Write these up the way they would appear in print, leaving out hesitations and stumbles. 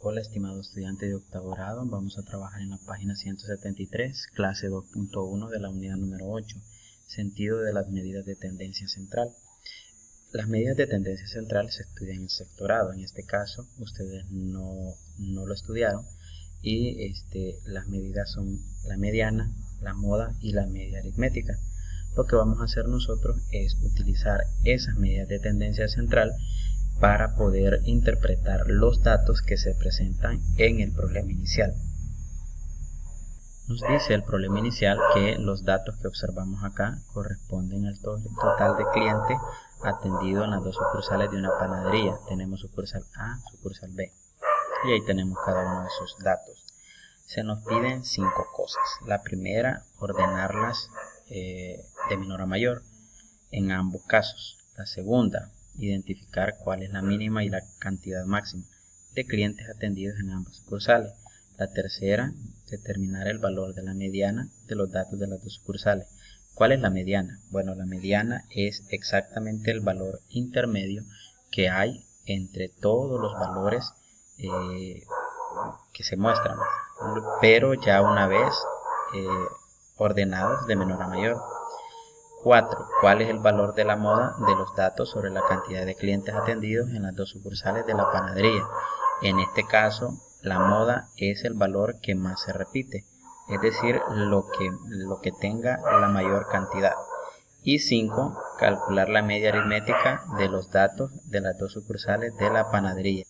Hola estimado estudiante de octavo grado, vamos a trabajar en la página 173, clase 2.1 de la unidad número 8, sentido de las medidas de tendencia central. Las medidas de tendencia central se estudian en sexto grado, en este caso ustedes no lo estudiaron y las medidas son la mediana, la moda y la media aritmética. Lo que vamos a hacer nosotros es utilizar esas medidas de tendencia central para poder interpretar los datos que se presentan en el problema inicial. Nos dice el problema inicial que los datos que observamos acá corresponden al total de clientes atendidos en las dos sucursales de una panadería. Tenemos sucursal A, sucursal B, y ahí tenemos cada uno de esos datos. Se nos piden 5 cosas. La primera, ordenarlas de menor a mayor en ambos casos. La segunda, identificar cuál es la mínima y la cantidad máxima de clientes atendidos en ambas sucursales. La tercera, determinar el valor de la mediana de los datos de las dos sucursales. ¿Cuál es la mediana? Bueno, la mediana es exactamente el valor intermedio que hay entre todos los valores que se muestran, pero ya una vez ordenados de menor a mayor. 4. ¿Cuál es el valor de la moda de los datos sobre la cantidad de clientes atendidos en las dos sucursales de la panadería? En este caso, la moda es el valor que más se repite, es decir, lo que tenga la mayor cantidad. Y 5. Calcular la media aritmética de los datos de las dos sucursales de la panadería.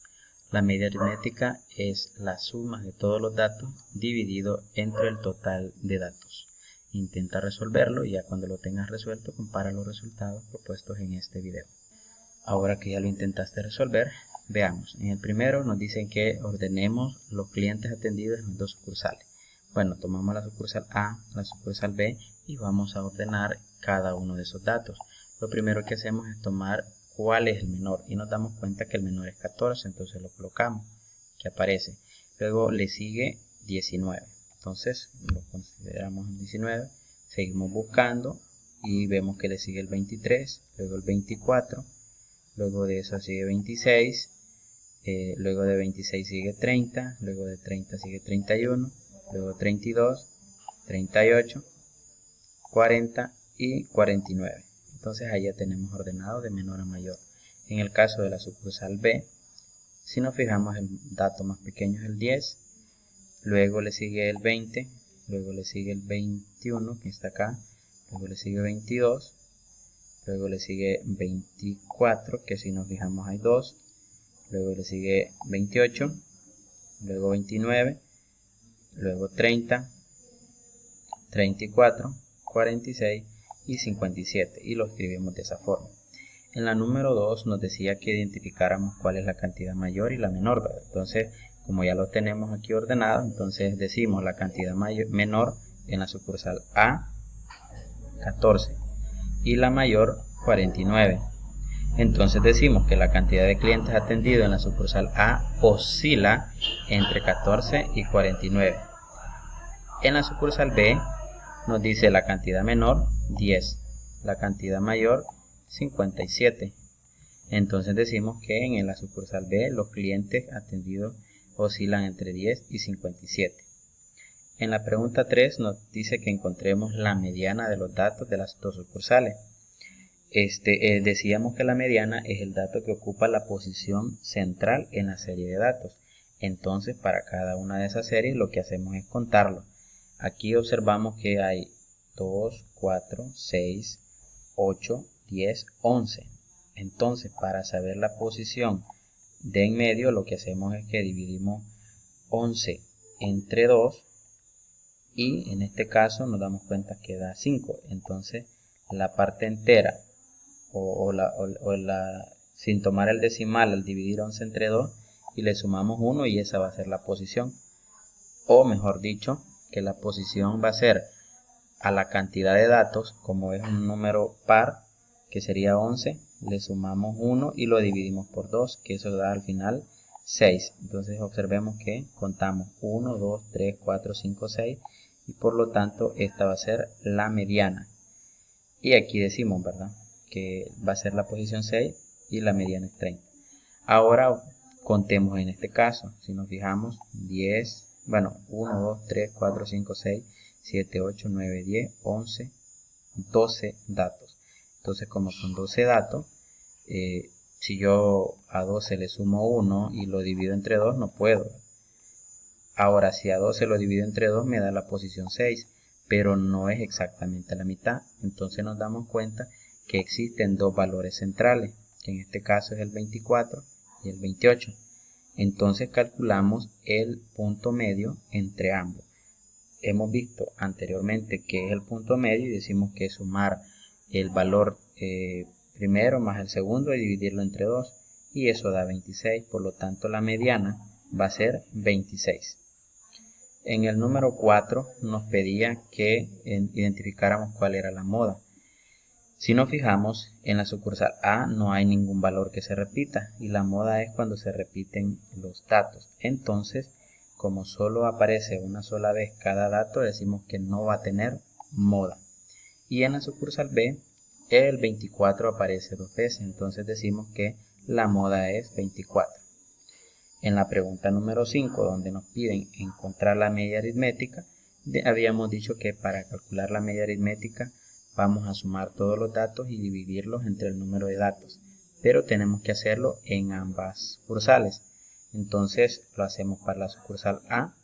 La media aritmética es la suma de todos los datos dividido entre el total de datos. Intenta resolverlo y ya cuando lo tengas resuelto, compara los resultados propuestos en este video. Ahora que ya lo intentaste resolver, veamos. En el primero nos dicen que ordenemos los clientes atendidos en las dos sucursales. Bueno, tomamos la sucursal A, la sucursal B y vamos a ordenar cada uno de esos datos. Lo primero que hacemos es tomar cuál es el menor y nos damos cuenta que el menor es 14, entonces lo colocamos, que aparece. Luego le sigue 19. Entonces lo consideramos el 19, seguimos buscando y vemos que le sigue el 23, luego el 24, luego de eso sigue 26, luego de 26 sigue 30, luego de 30 sigue 31, luego 32, 38, 40 y 49. Entonces ahí ya tenemos ordenado de menor a mayor. En el caso de la sucursal B, si nos fijamos, el dato más pequeño es el 10, luego le sigue el 20, luego le sigue el 21 que está acá, luego le sigue 22, luego le sigue 24 que si nos fijamos hay 2, luego le sigue 28, luego 29, luego 30, 34, 46 y 57 y lo escribimos de esa forma. En la número 2 nos decía que identificáramos cuál es la cantidad mayor y la menor, ¿verdad? Entonces, como ya lo tenemos aquí ordenado, entonces decimos la cantidad menor en la sucursal A, 14, y la mayor, 49. Entonces decimos que la cantidad de clientes atendidos en la sucursal A oscila entre 14 y 49. En la sucursal B nos dice la cantidad menor, 10, la cantidad mayor, 57. Entonces decimos que en la sucursal B los clientes atendidos oscilan entre 10 y 57. En la pregunta 3 nos dice que encontremos la mediana de los datos de las dos sucursales. Decíamos que la mediana es el dato que ocupa la posición central en la serie de datos. Entonces para cada una de esas series lo que hacemos es contarlo. Aquí observamos que hay 2, 4, 6, 8, 10, 11. Entonces para saber la posición de en medio lo que hacemos es que dividimos 11 entre 2 y en este caso nos damos cuenta que da 5. Entonces la parte entera sin tomar el decimal al dividir 11 entre 2 y le sumamos 1 y esa va a ser la posición. O mejor dicho, que la posición va a ser a la cantidad de datos, como es un número par, que sería 11, le sumamos 1 y lo dividimos por 2, que eso da al final 6. Entonces observemos que contamos 1, 2, 3, 4, 5, 6 y por lo tanto esta va a ser la mediana. Y aquí decimos, ¿verdad?, que va a ser la posición 6 y la mediana es 30. Ahora Contemos en este caso, si nos fijamos, 10, bueno, 1, 2, 3, 4, 5, 6, 7, 8, 9, 10, 11, 12 datos. Entonces, como son 12 datos, si yo a 12 le sumo 1 y lo divido entre 2, no puedo. Ahora, si a 12 lo divido entre 2, me da la posición 6, pero no es exactamente la mitad. Entonces nos damos cuenta que existen dos valores centrales, que en este caso es el 24 y el 28. Entonces calculamos el punto medio entre ambos. Hemos visto anteriormente que es el punto medio y decimos que es sumar el valor primero más el segundo y dividirlo entre 2, y eso da 26. Por lo tanto, la mediana va a ser 26. En el número 4 nos pedía que identificáramos cuál era la moda. Si nos fijamos, en la sucursal A no hay ningún valor que se repita, y la moda es cuando se repiten los datos. Entonces, como solo aparece una sola vez cada dato, decimos que no va a tener moda. Y en la sucursal B, el 24 aparece dos veces, entonces decimos que la moda es 24. En la pregunta número 5, donde nos piden encontrar la media aritmética, habíamos dicho que para calcular la media aritmética vamos a sumar todos los datos y dividirlos entre el número de datos, pero tenemos que hacerlo en ambas sucursales. Entonces lo hacemos para la sucursal A,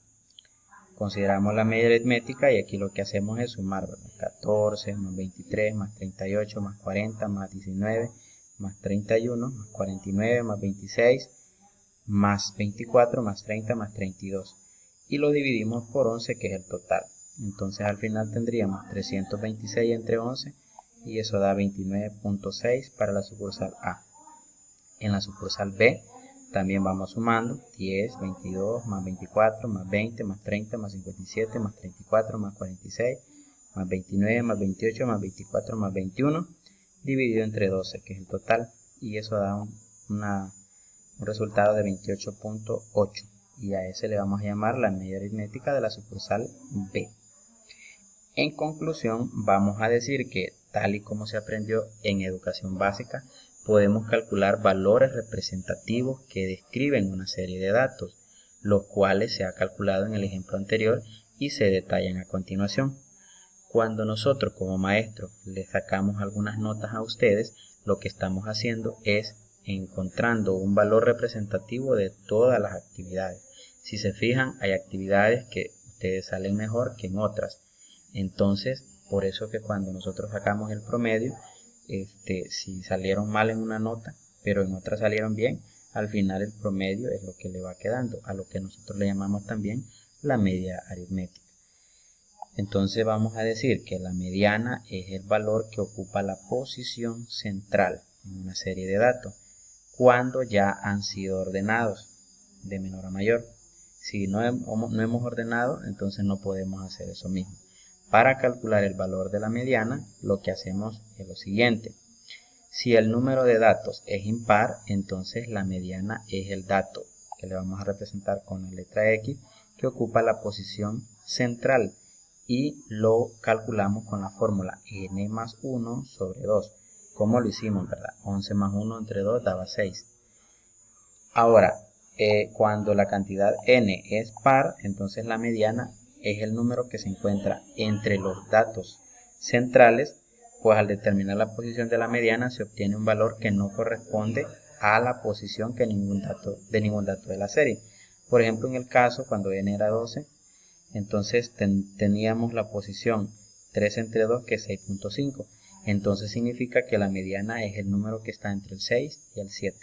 consideramos la media aritmética y aquí lo que hacemos es sumar, ¿verdad? 14 más 23 más 38 más 40 más 19 más 31 más 49 más 26 más 24 más 30 más 32, y lo dividimos por 11, que es el total. Entonces al final tendríamos 326 entre 11 y eso da 29.6 para la sucursal A. En la sucursal B también vamos sumando 10, 22, más 24, más 20, más 30, más 57, más 34, más 46, más 29, más 28, más 24, más 21, dividido entre 12, que es el total, y eso da un resultado de 28.8, y a ese le vamos a llamar la media aritmética de la sucursal B. En conclusión, vamos a decir que, tal y como se aprendió en educación básica, podemos calcular valores representativos que describen una serie de datos, los cuales se ha calculado en el ejemplo anterior y se detallan a continuación. Cuando nosotros como maestros les sacamos algunas notas a ustedes, lo que estamos haciendo es encontrando un valor representativo de todas las actividades. Si se fijan, hay actividades que ustedes salen mejor que en otras. Entonces, por eso que cuando nosotros sacamos el promedio, si salieron mal en una nota, pero en otra salieron bien, al final el promedio es lo que le va quedando, a lo que nosotros le llamamos también la media aritmética. Entonces vamos a decir que la mediana es el valor que ocupa la posición central en una serie de datos cuando ya han sido ordenados de menor a mayor. Si no hemos ordenado, entonces no podemos hacer eso mismo. Para calcular el valor de la mediana, lo que hacemos es lo siguiente. Si el número de datos es impar, entonces la mediana es el dato que le vamos a representar con la letra X, que ocupa la posición central, y lo calculamos con la fórmula n más 1 sobre 2. ¿Cómo lo hicimos, verdad? 11 más 1 entre 2 daba 6. Ahora, cuando la cantidad n es par, entonces la mediana es el número que se encuentra entre los datos centrales, pues al determinar la posición de la mediana se obtiene un valor que no corresponde a la posición de ningún dato de la serie. Por ejemplo, en el caso cuando n era 12, entonces teníamos la posición 3 entre 2, que es 6.5. Entonces significa que la mediana es el número que está entre el 6 y el 7.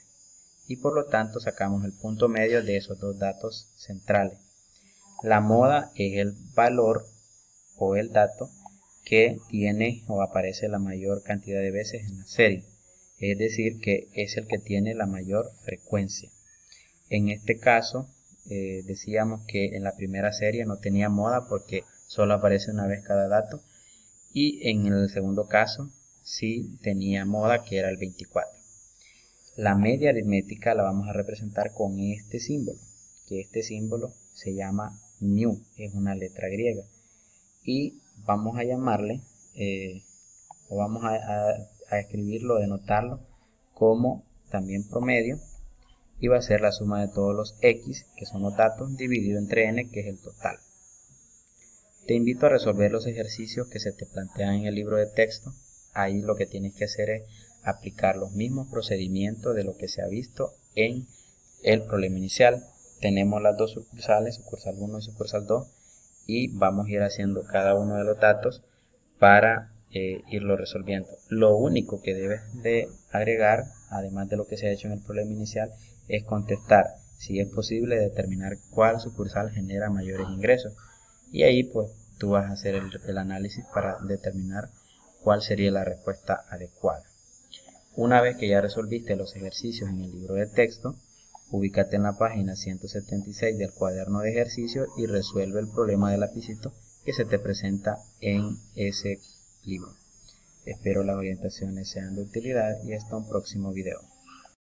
Y por lo tanto sacamos el punto medio de esos dos datos centrales. La moda es el valor o el dato que tiene o aparece la mayor cantidad de veces en la serie, es decir, que es el que tiene la mayor frecuencia. En este caso decíamos que en la primera serie no tenía moda porque solo aparece una vez cada dato, y en el segundo caso sí tenía moda, que era el 24. La media aritmética la vamos a representar con este símbolo, que este símbolo se llama μ, es una letra griega, y vamos a llamarle, o vamos a escribirlo, denotarlo como también promedio, y va a ser la suma de todos los x, que son los datos, dividido entre n, que es el total. Te invito a resolver los ejercicios que se te plantean en el libro de texto. Ahí lo que tienes que hacer es aplicar los mismos procedimientos de lo que se ha visto en el problema inicial. Tenemos las dos sucursales, sucursal 1 y sucursal 2, y vamos a ir haciendo cada uno de los datos para irlo resolviendo. Lo único que debes de agregar, además de lo que se ha hecho en el problema inicial, es contestar si es posible determinar cuál sucursal genera mayores ingresos, y ahí pues tú vas a hacer el análisis para determinar cuál sería la respuesta adecuada. Una vez que ya resolviste los ejercicios en el libro de texto, ubícate en la página 176 del cuaderno de ejercicios y resuelve el problema de lapicito que se te presenta en ese libro. Espero las orientaciones sean de utilidad y hasta un próximo video.